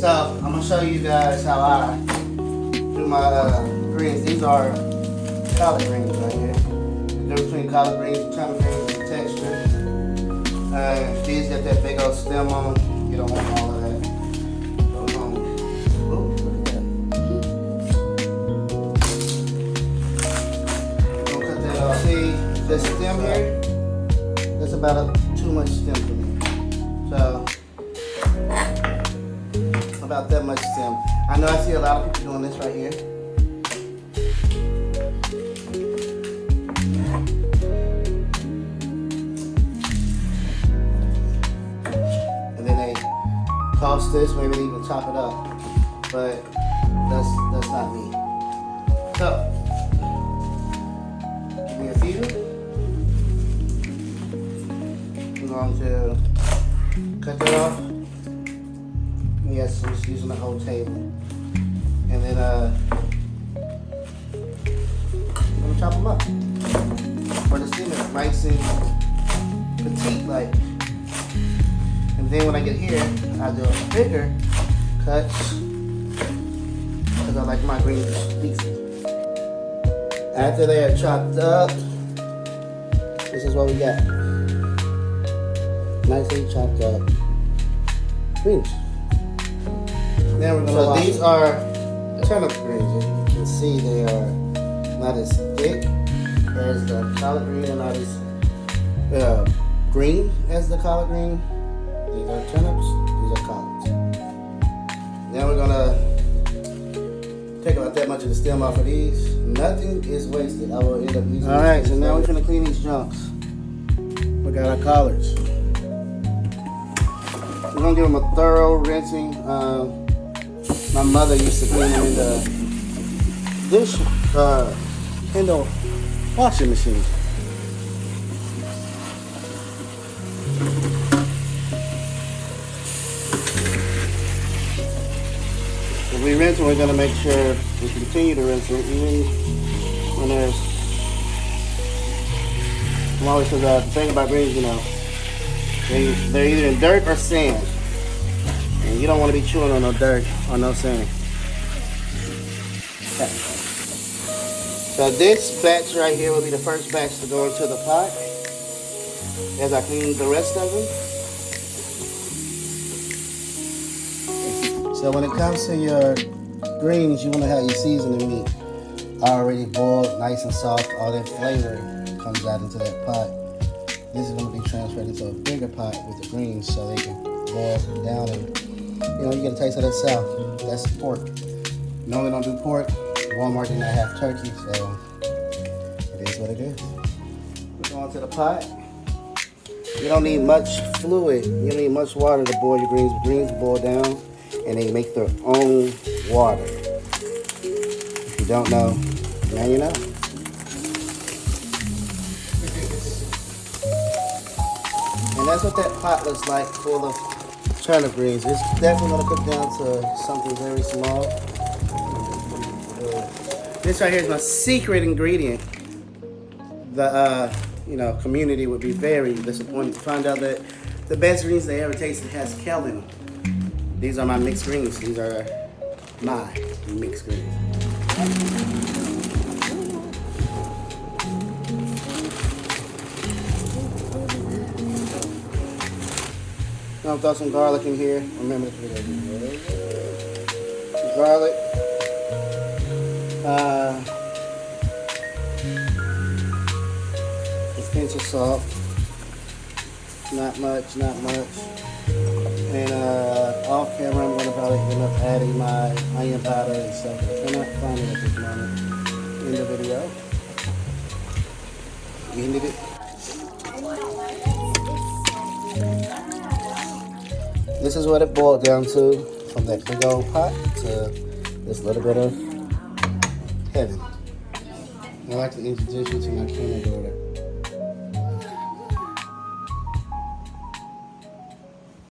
So I'm gonna show you guys how I do my greens. These are collard greens right here. The difference between collard greens and turnip greens is the texture. These got that big old stem on them. You don't want all of that. Goes on. Ooh, look at that. Gonna cut that off. See this stem here? That's about too much stem for me. So about that much stem. I know I see a lot of people doing this right here. And then they toss this, maybe they even chop it up. But that's not me. So give me a few. I'm going to cut that off. Yes, I'm just using the whole table. And then I'm gonna chop them up. For the steamer, nice and petite like. And then when I get here, I do a bigger cut because I like my greens decent. After they are chopped up, this is what we got. Nicely chopped up greens. Now we're gonna wash these are turnip greens. As you can see, they are not as thick as the collard green and not as green as the collard green. These are turnips, these are collards. Now we're gonna take about that much of the stem off of these. Nothing is wasted. I will end up using. All right, so now we're gonna clean these junks. We got our collards. We're gonna give them a thorough rinsing. My mother used to clean them in the washing machine. If we rinse them, we're gonna make sure we continue to rinse it, even when there's. I'm always says the thing about greens, you know, they're either in dirt or sand. And you don't want to be chewing on no dirt or no sand. Okay. So this batch right here will be the first batch to go into the pot as I clean the rest of them. So when it comes to your greens, you want to have your seasoning meat already boiled, nice and soft. All that flavor comes out into that pot. This is going to be transferred into a bigger pot with the greens so they can boil down and you get a taste of that south. That's pork. Normally don't do pork. Walmart did not have turkey, so it is what it is. We're going to the pot. You don't need much fluid. You don't need much water to boil your greens. Greens boil down and they make their own water. If you don't know, now you know. And that's what that pot looks like, full of turnip greens. It's definitely going to cook down to something very small. This right here is my secret ingredient. The community would be very disappointed to find out that the best greens they ever tasted has kale in them. These are my mixed greens. These are my mixed greens. I'm gonna throw some garlic in here. Remember this video. Garlic. A pinch of salt. Not much. And off camera, I'm gonna probably end up adding my onion powder and stuff. I cannot find it at this moment in the video. You need it. This is what it boiled down to, from that big old pot to this little bit of heaven. I'd like to introduce you to my camera daughter.